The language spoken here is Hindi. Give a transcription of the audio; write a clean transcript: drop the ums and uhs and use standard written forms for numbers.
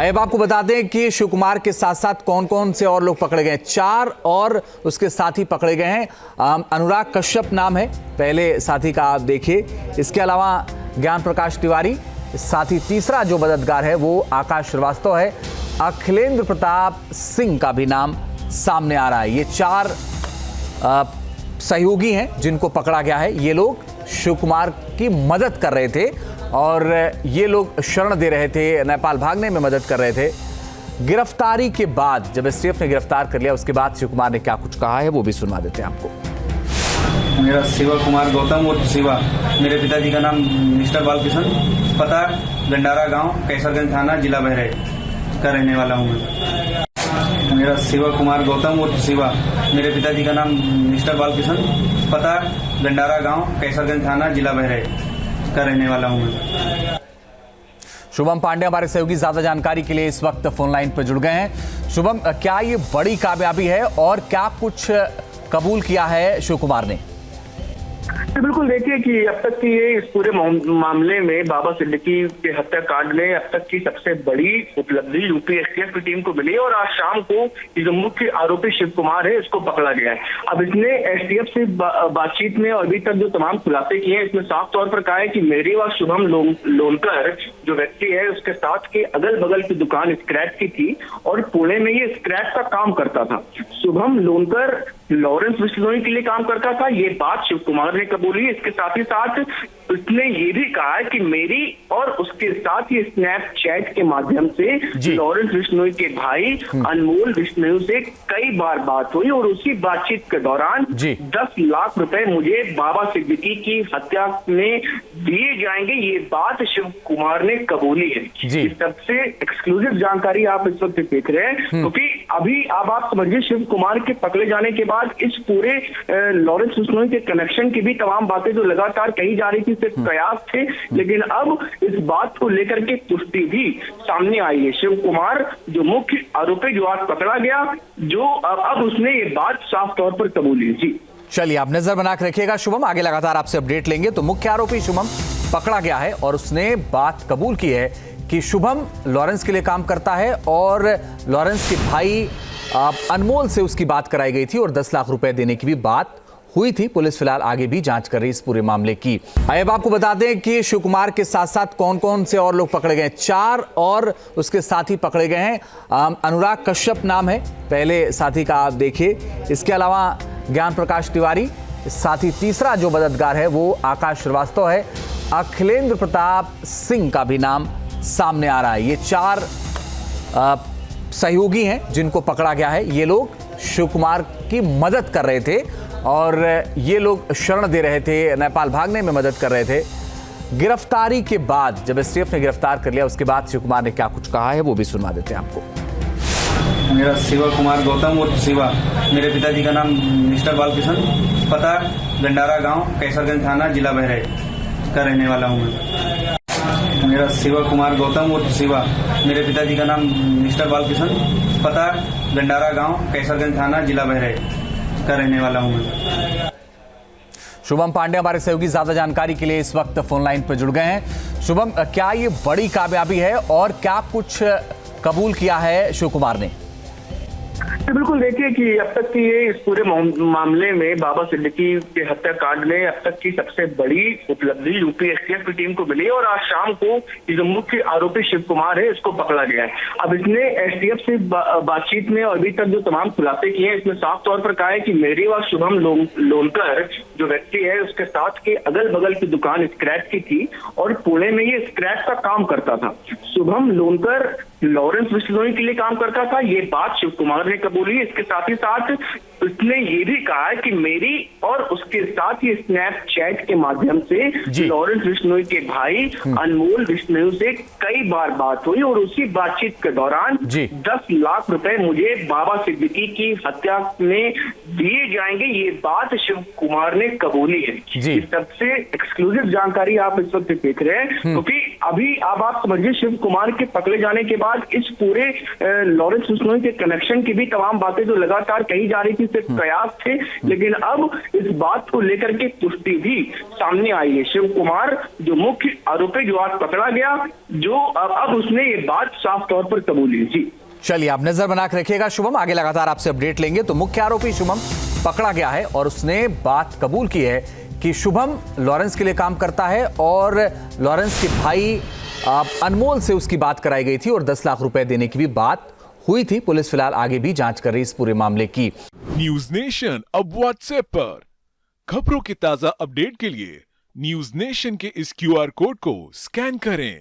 अब आपको बता दें कि शिव कुमार के साथ साथ कौन कौन से और लोग पकड़े गए हैं। 4 और उसके साथी पकड़े गए हैं। अनुराग कश्यप नाम है पहले साथी का, आप देखिए। इसके अलावा ज्ञान प्रकाश तिवारी साथी, तीसरा जो मददगार है वो आकाश श्रीवास्तव है। अखिलेंद्र प्रताप सिंह का भी नाम सामने आ रहा है। ये 4 सहयोगी हैं जिनको पकड़ा गया है। ये लोग शिव कुमार की मदद कर रहे थे और ये लोग शरण दे रहे थे, नेपाल भागने में मदद कर रहे थे। गिरफ्तारी के बाद जब एसटीएफ ने गिरफ्तार कर लिया उसके बाद शिव कुमार ने क्या कुछ कहा है वो भी सुनवा देते हैं आपको। मेरा शिवा कुमार गौतम उर्फ शिवा, मेरे पिताजी का नाम मिस्टर बालकिशन, पता गंडारा गांव, कैसरगंज थाना, जिला बहराइच का रहने वाला हूँ मैं। मेरा शिवा कुमार गौतम उर्फ शिवा, मेरे पिताजी का नाम मिस्टर बालकिशन, पता गंडारा गांव, कैसरगंज थाना, जिला बहराइच का रहने वाला हूँ मैं। शुभम पांडे हमारे सहयोगी ज्यादा जानकारी के लिए इस वक्त फोन लाइन पर जुड़ गए हैं। शुभम, क्या ये बड़ी कामयाबी है और क्या कुछ कबूल किया है शिव कुमार ने? बिल्कुल, देखिए कि अब तक की ये इस पूरे मामले में बाबा सिद्दीकी के हत्याकांड में अब तक की सबसे बड़ी उपलब्धि यूपी एसटीएफ की टीम को मिली और आज शाम को ये जो मुख्य आरोपी शिव कुमार है इसको पकड़ा गया है। अब इसने एसटीएफ से बातचीत में और अभी तक जो तमाम खुलासे किए हैं इसमें साफ तौर पर कहा है कि मेरी व शुभम लोनकर जो व्यक्ति है उसके साथ के अगल बगल की दुकान स्क्रैप की थी और पुणे में ये स्क्रैप का काम करता था। शुभम लोनकर लॉरेंस बिश्नोई के लिए काम करता था, ये बात शिव कुमार ने कबूली। इसके साथ ही साथ उसने ये भी कहा है कि मेरी और उसके साथ ही स्नैपचैट के माध्यम से लॉरेंस बिश्नोई के भाई अनमोल बिश्नोई से कई बार बात हुई और उसी बातचीत के दौरान 10 लाख रुपए मुझे बाबा सिद्दीकी की हत्या में दिए जाएंगे, ये बात शिव कुमार ने कबूली है। इस सबसे एक्सक्लूसिव जानकारी आप इस वक्त देख रहे हैं क्योंकि अभी अब आप समझिए शिव कुमार के पकड़े जाने के बाद इस पूरे लॉरेंस बिश्नोई के कनेक्शन की भी तमाम बातें जो लगातार कही जा रही थी सिर्फ कयास थे, लेकिन अब इस बात को लेकर के पुष्टि भी सामने आई है। शिव कुमार जो मुख्य आरोपी जो आज पकड़ा गया, जो अब उसने ये बात साफ तौर पर कबूली। जी चलिए, आप नजर बना के रखिएगा शुभम, आगे लगातार आपसे अपडेट लेंगे। तो मुख्य आरोपी शुभम पकड़ा गया है और उसने बात कबूल की है कि शुभम लॉरेंस के लिए काम करता है और लॉरेंस के भाई अनमोल से उसकी बात कराई गई थी और 10 लाख रुपए देने की भी बात हुई थी। पुलिस फिलहाल आगे भी जांच कर रही इस पूरे मामले की। अब आपको बता दें कि शिव कुमार के साथ साथ कौन कौन से और लोग पकड़े गए हैं। 4 और उसके साथी पकड़े गए हैं। अनुराग कश्यप नाम है पहले साथी का, आप देखिए। इसके अलावा ज्ञान प्रकाश तिवारी साथी, तीसरा जो मददगार है वो आकाश श्रीवास्तव है। अखिलेंद्र प्रताप सिंह का भी नाम सामने आ रहा है। ये 4 सहयोगी हैं जिनको पकड़ा गया है। ये लोग शिव कुमार की मदद कर रहे थे और ये लोग शरण दे रहे थे, नेपाल भागने में मदद कर रहे थे। गिरफ्तारी के बाद जब एसटीएफ ने गिरफ्तार कर लिया उसके बाद शिव कुमार ने क्या कुछ कहा है वो भी सुनवा देते हैं आपको। मेरा शिवा कुमार गौतम उर्फ शिवा, मेरे पिताजी का नाम मिस्टर बालकिशन, पता गंडारा गांव, कैसरगंज थाना, जिला बहराइच का रहने वाला हूँ मैं। मेरा शिवा कुमार गौतम उर्फ शिवा, मेरे पिताजी का नाम मिस्टर बालकिशन, पता गंडारा गांव, कैसरगंज थाना, जिला बहराइच का रहने वाला हूँ मैं। शुभम पांडे हमारे सहयोगी ज्यादा जानकारी के लिए इस वक्त फोन लाइन पर जुड़ गए हैं। शुभम, क्या ये बड़ी कामयाबी है और क्या कुछ कबूल किया है शिव कुमार ने? बिल्कुल, देखिए कि अब तक की ये इस पूरे मामले में बाबा सिद्दीकी के हत्याकांड में अब तक की सबसे बड़ी उपलब्धि यूपी एसटीएफ की टीम को मिली और आज शाम को ये जो मुख्य आरोपी शिव कुमार है इसको पकड़ा गया है। अब इसने एसटीएफ से बातचीत में और अभी तक जो तमाम खुलासे किए हैं इसमें साफ तौर पर कहा है कि मेरी व शुभम लोनकर जो व्यक्ति है उसके साथ के अगल बगल की दुकान स्क्रैप की थी और पुणे में ये स्क्रैप का काम करता था। शुभम लोनकर लॉरेंस बिश्नोई के लिए काम करता था, ये बात शिव कुमार ने कबूली। इसके साथ ही साथ उसने ये भी कहा है कि मेरी और उसके साथ ही स्नैपचैट के माध्यम से लॉरेंस बिश्नोई के भाई अनमोल बिश्नोई से कई बार बात हुई और उसी बातचीत के दौरान 10 लाख रुपए मुझे बाबा सिद्दीकी की हत्या में दिए जाएंगे, ये बात शिव कुमार ने कबूली है। इस सबसे एक्सक्लूसिव जानकारी आप इस वक्त देख रहे हैं क्योंकि अभी अब आप समझिए शिव कुमार के पकड़े जाने के बाद इस पूरे लॉरेंस बिश्नोई के कनेक्शन की भी तमाम बातें जो लगातार कही जा रही थी उसके कयास थे, लेकिन अब इस बात को लेकर के पुष्टि भी सामने आई है। शिव कुमार जो मुख्य आरोपी जो आज पकड़ा गया, जो अब उसने ये बात साफ तौर पर कबूली। जी चलिए, आप नजर बना के रखिएगा शुभम, आगे लगातार आपसे अपडेट लेंगे। तो मुख्य आरोपी शुभम पकड़ा गया है और उसने बात कबूल की है कि शुभम लॉरेंस के लिए काम करता है और लॉरेंस के भाई अनमोल से उसकी बात कराई गई थी और 10 लाख रुपए देने की भी बात हुई थी। पुलिस फिलहाल आगे भी जांच कर रही इस पूरे मामले की। न्यूज नेशन अब व्हाट्सएप पर खबरों के ताजा अपडेट के लिए न्यूज नेशन के इस QR कोड को स्कैन करें।